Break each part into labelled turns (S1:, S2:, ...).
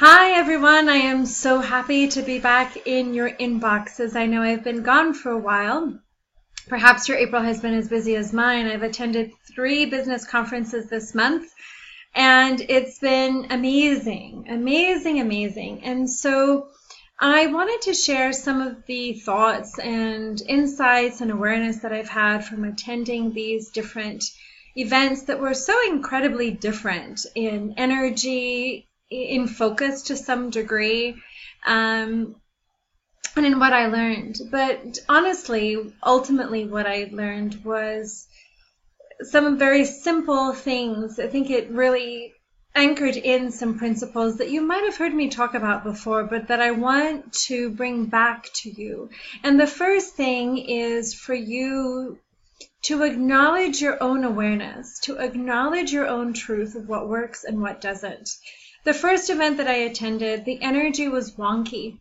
S1: Hi everyone, I am so happy to be back in your inboxes. I know I've been gone for a while. Perhaps your April has been as busy as mine. I've attended 3 business conferences this month and it's been amazing, amazing, amazing. And so I wanted to share some of the thoughts and insights and awareness that I've had from attending these different events that were so incredibly different in energy, in focus to some degree, and in what I learned. But honestly, ultimately what I learned was some very simple things. I think it really anchored in some principles that you might have heard me talk about before, but that I want to bring back to you. And the first thing is for you to acknowledge your own awareness, to acknowledge your own truth of what works and what doesn't. The first event that I attended, the energy was wonky.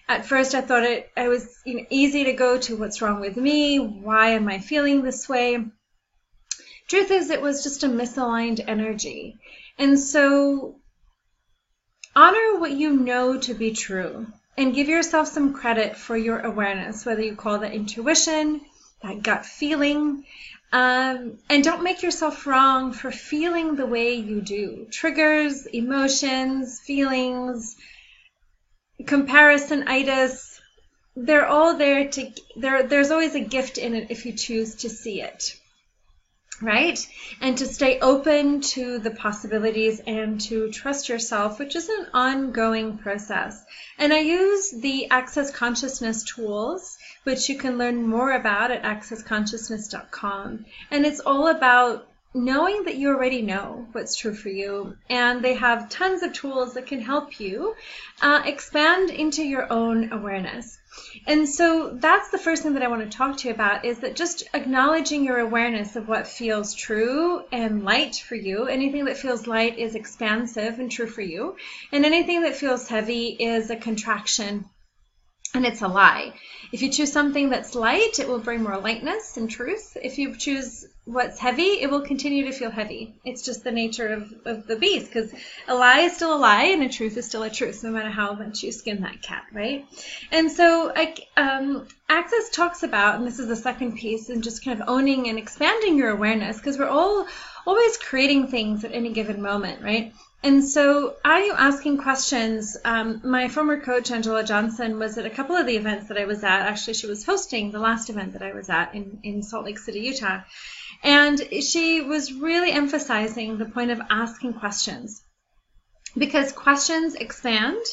S1: At first I thought it was easy to go to what's wrong with me, why am I feeling this way? Truth is, it was just a misaligned energy. And so honor what you know to be true and give yourself some credit for your awareness, whether you call that intuition, that gut feeling. And don't make yourself wrong for feeling the way you do. Triggers, emotions, feelings, comparisonitis, they're all there to, there's always a gift in it if you choose to see it, right? And to stay open to the possibilities and to trust yourself, which is an ongoing process. And I use the Access Consciousness tools, which you can learn more about at accessconsciousness.com. And it's all about knowing that you already know what's true for you. And they have tons of tools that can help you expand into your own awareness. And so that's the first thing that I want to talk to you about, is that just acknowledging your awareness of what feels true and light for you. Anything that feels light is expansive and true for you. And anything that feels heavy is a contraction. And it's a lie. If you choose something that's light, it will bring more lightness and truth. If you choose what's heavy, it will continue to feel heavy. It's just the nature of the beast, because a lie is still a lie and a truth is still a truth, no matter how much you skin that cat, right? And so Access talks about, and this is the second piece, and just kind of owning and expanding your awareness, because we're all always creating things at any given moment, right? And so are you asking questions? My former coach, Angela Johnson, was at a couple of the events that I was at. Actually, she was hosting the last event that I was at in Salt Lake City, Utah. And she was really emphasizing the point of asking questions, because questions expand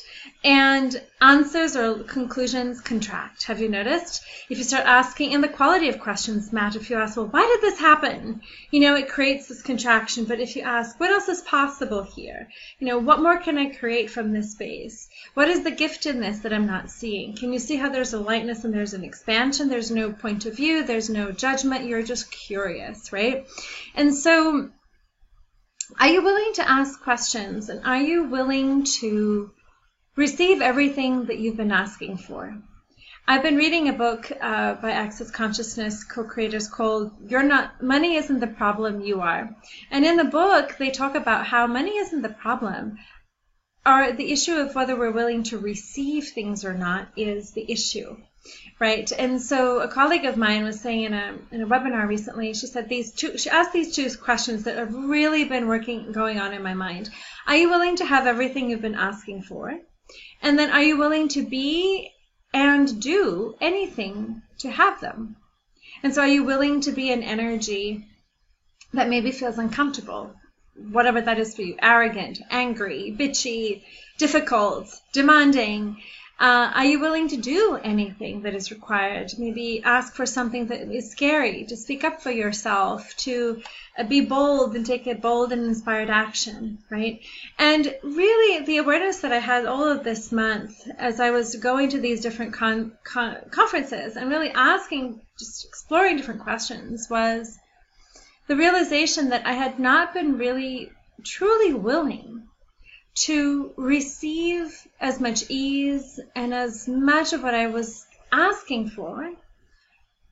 S1: and answers or conclusions contract. Have you noticed? If you start asking, and the quality of questions matter. If you ask, well, why did this happen? It creates this contraction. But if you ask, what else is possible here? What more can I create from this space? What is the gift in this that I'm not seeing? Can you see how there's a lightness and there's an expansion? There's no point of view. There's no judgment. You're just curious, right? And so are you willing to ask questions, and are you willing to receive everything that you've been asking for? I've been reading a book by Access Consciousness co-creators called Money Isn't the Problem, You Are. And in the book, they talk about how money isn't the problem. The issue of whether we're willing to receive things or not is the issue. Right, and so a colleague of mine was saying in a webinar recently, she said she asked these 2 questions that have really been going on in my mind. Are you willing to have everything you've been asking for? And then are you willing to be and do anything to have them? And so are you willing to be an energy that maybe feels uncomfortable, whatever that is for you, arrogant, angry, bitchy, difficult, demanding? Are you willing to do anything that is required? Maybe ask for something that is scary, to speak up for yourself, to be bold and take a bold and inspired action, right? And really, the awareness that I had all of this month as I was going to these different conferences and really asking, just exploring different questions, was the realization that I had not been really truly willing to receive as much ease and as much of what I was asking for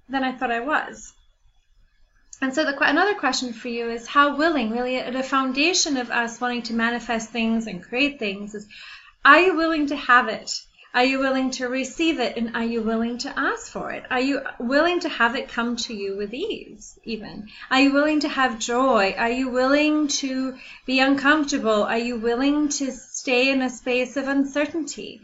S1: than I thought I was. And so another question for you is, how willing, really at a foundation of us wanting to manifest things and create things, is Are you willing to have it? Are you willing to receive it? And are you willing to ask for it? Are you willing to have it come to you with ease, even? Are you willing to have joy? Are you willing to be uncomfortable? Are you willing to stay in a space of uncertainty?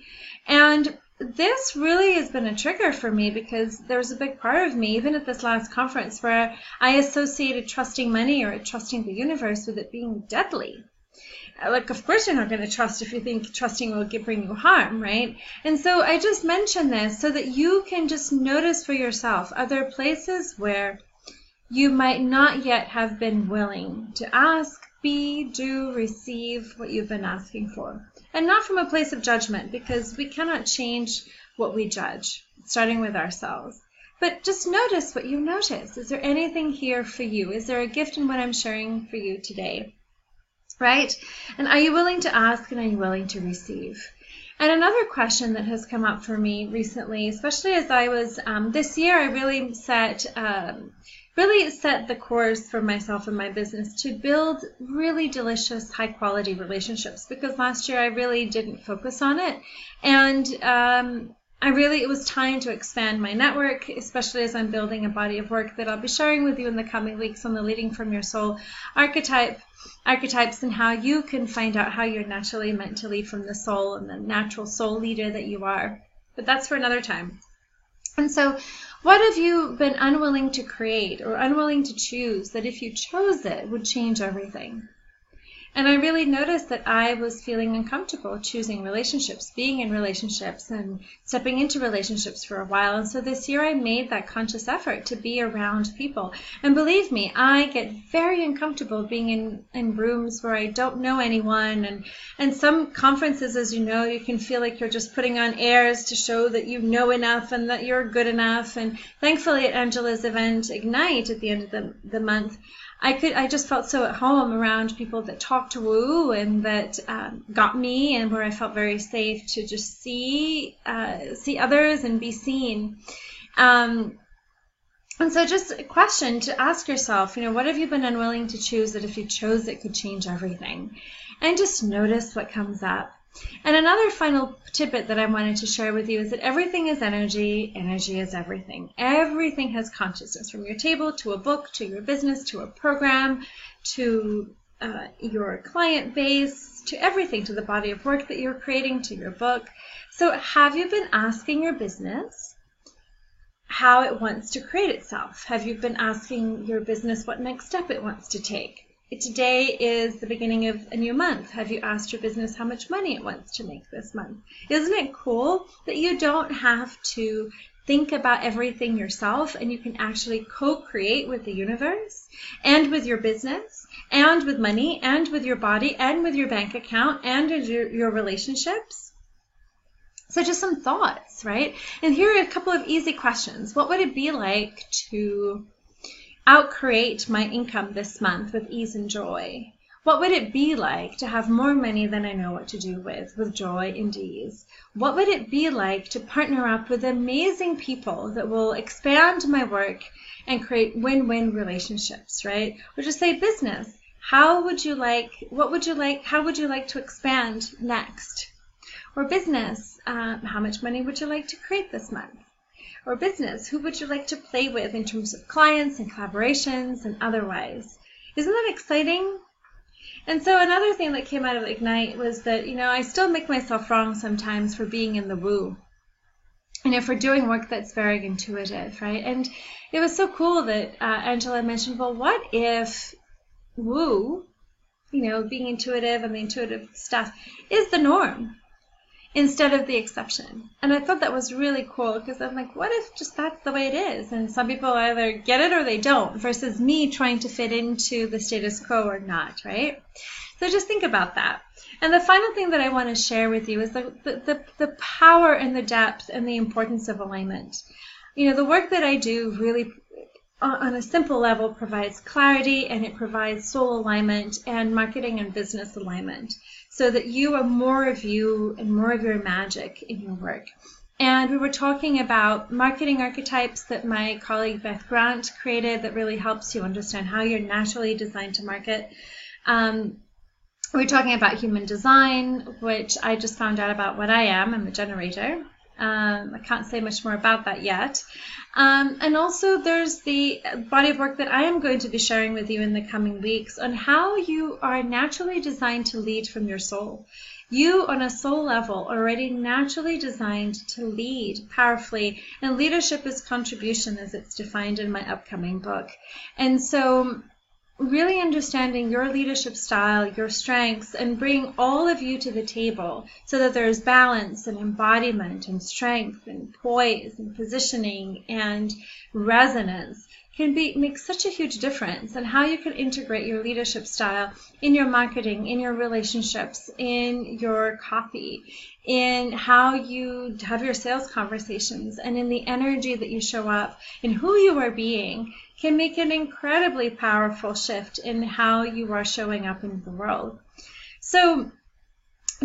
S1: And this really has been a trigger for me, because there's a big part of me, even at this last conference, where I associated trusting money or trusting the universe with it being deadly. Like, of course you're not going to trust if you think trusting will bring you harm, right? And so I just mention this so that you can just notice for yourself, are there places where you might not yet have been willing to ask, be, do, receive what you've been asking for? And not from a place of judgment, because we cannot change what we judge, starting with ourselves. But just notice what you notice. Is there anything here for you? Is there a gift in what I'm sharing for you today? Right? And are you willing to ask, and are you willing to receive? And another question that has come up for me recently, especially as I was, this year I really set the course for myself and my business to build really delicious, high quality relationships, because last year I really didn't focus on it. And it was time to expand my network, especially as I'm building a body of work that I'll be sharing with you in the coming weeks on the Leading from Your Soul archetypes, and how you can find out how you're naturally meant to lead from the soul and the natural soul leader that you are. But that's for another time. And so, what have you been unwilling to create or unwilling to choose that if you chose it would change everything? And I really noticed that I was feeling uncomfortable choosing relationships, being in relationships, and stepping into relationships for a while. And so this year I made that conscious effort to be around people. And believe me, I get very uncomfortable being in rooms where I don't know anyone. And some conferences, as you know, you can feel like you're just putting on airs to show that you know enough and that you're good enough. And thankfully at Angela's event, Ignite, at the end of the month, I just felt so at home around people that talked woo and that got me, and where I felt very safe to just see others and be seen. And so just a question to ask yourself, what have you been unwilling to choose that if you chose it could change everything? And just notice what comes up. And another final tidbit that I wanted to share with you is that everything is energy. Energy is everything. Everything has consciousness, from your table to a book, to your business, to a program, to your client base, to everything, to the body of work that you're creating, to your book. So have you been asking your business how it wants to create itself? Have you been asking your business what next step it wants to take? Today is the beginning of a new month. Have you asked your business how much money it wants to make this month? Isn't it cool that you don't have to think about everything yourself, and you can actually co-create with the universe and with your business and with money and with your body and with your bank account and with your relationships? So just some thoughts, right? And here are a couple of easy questions. What would it be like to outcreate my income this month with ease and joy? What would it be like to have more money than I know what to do with joy and ease? What would it be like to partner up with amazing people that will expand my work and create win-win relationships, right? Or just say business, how would you like to expand next? Or business, how much money would you like to create this month? Or business, who would you like to play with in terms of clients and collaborations and otherwise? Isn't that exciting? And so another thing that came out of Ignite was that, I still make myself wrong sometimes for being in the woo. For doing work that's very intuitive, right? And it was so cool that Angela mentioned, well, what if woo, being intuitive and the intuitive stuff is the norm instead of the exception? And I thought that was really cool, because I'm like, what if just that's the way it is? And some people either get it or they don't, versus me trying to fit into the status quo or not, right? So just think about that. And the final thing that I want to share with you is the power and the depth and the importance of alignment. The work that I do really, on a simple level, provides clarity, and it provides soul alignment and marketing and business alignment, so that you are more of you and more of your magic in your work. And we were talking about marketing archetypes that my colleague Beth Grant created, that really helps you understand how you're naturally designed to market. we're talking about human design, which I just found out about what I am. I'm a generator. I can't say much more about that yet. And also there's the body of work that I am going to be sharing with you in the coming weeks on how you are naturally designed to lead from your soul. You, on a soul level, are already naturally designed to lead powerfully, and leadership is contribution as it's defined in my upcoming book. And so really understanding your leadership style, your strengths, and bring all of you to the table so that there's balance and embodiment and strength and poise and positioning and resonance can make such a huge difference in how you can integrate your leadership style in your marketing, in your relationships, in your copy, in how you have your sales conversations, and in the energy that you show up, in who you are being, can make an incredibly powerful shift in how you are showing up in the world. So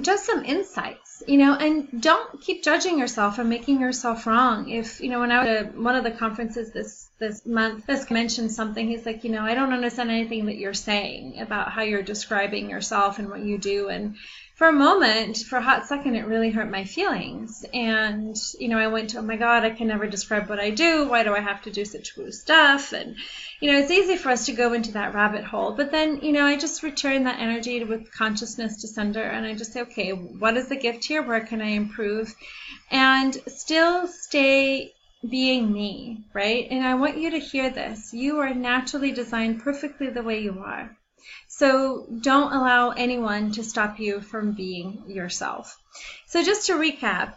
S1: just some insights, and don't keep judging yourself and making yourself wrong. If, when I was at one of the conferences this month, this mentioned something, he's like, I don't understand anything that you're saying about how you're describing yourself and what you do. And for a moment, for a hot second, it really hurt my feelings. And, I went to, oh my God, I can never describe what I do. Why do I have to do such woo stuff? And, it's easy for us to go into that rabbit hole. But then, I just return that energy with consciousness to sender. And I just say, okay, what is the gift here? Where can I improve? And still stay being me, right? And I want you to hear this. You are naturally designed perfectly the way you are. So don't allow anyone to stop you from being yourself. So just to recap,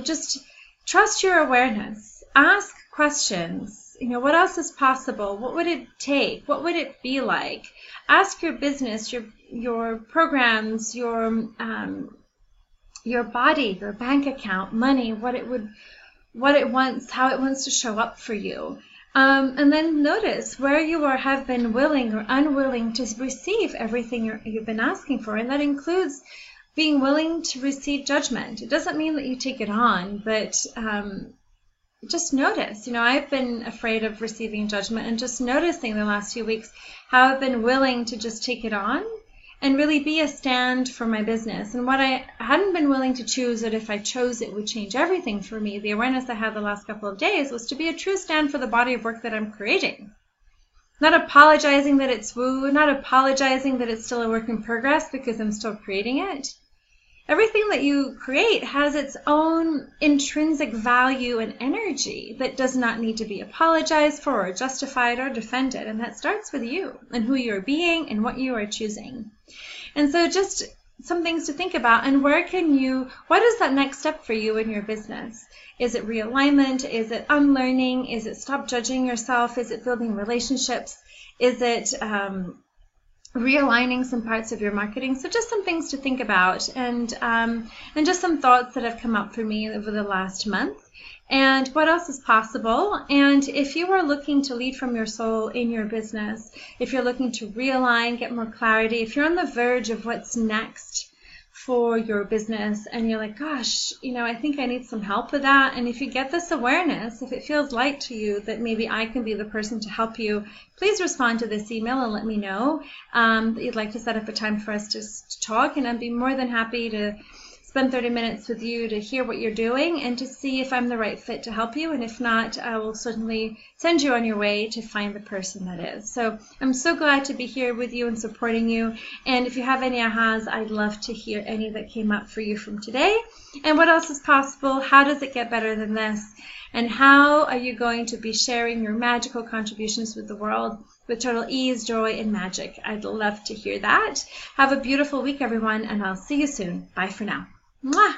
S1: just trust your awareness. Ask questions. What else is possible? What would it take? What would it be like? Ask your business, your programs, your body, your bank account, money, how it wants to show up for you. And then notice where you have been willing or unwilling to receive everything you've been asking for. And that includes being willing to receive judgment. It doesn't mean that you take it on, but just notice. I've been afraid of receiving judgment, and just noticing the last few weeks how I've been willing to just take it on and really be a stand for my business. And what I hadn't been willing to choose, that if I chose it would change everything for me, the awareness I had the last couple of days was to be a true stand for the body of work that I'm creating. Not apologizing that it's woo, not apologizing that it's still a work in progress because I'm still creating it. Everything that you create has its own intrinsic value and energy that does not need to be apologized for or justified or defended. And that starts with you and who you're being and what you are choosing. And so just some things to think about. And what is that next step for you in your business? Is it realignment? Is it unlearning? Is it stop judging yourself? Is it building relationships? Is it realigning some parts of your marketing? So just some things to think about, and just some thoughts that have come up for me over the last month, and what else is possible. And if you are looking to lead from your soul in your business, if you're looking to realign, get more clarity, if you're on the verge of what's next for your business and you're like, gosh, I think I need some help with that. And if you get this awareness, if it feels light to you that maybe I can be the person to help you, please respond to this email and let me know that you'd like to set up a time for us to talk. And I'd be more than happy to spend 30 minutes with you to hear what you're doing and to see if I'm the right fit to help you. And if not, I will certainly send you on your way to find the person that is. So I'm so glad to be here with you and supporting you. And if you have any ahas, I'd love to hear any that came up for you from today. And what else is possible? How does it get better than this? And how are you going to be sharing your magical contributions with the world with total ease, joy, and magic? I'd love to hear that. Have a beautiful week, everyone, and I'll see you soon. Bye for now. Mwah!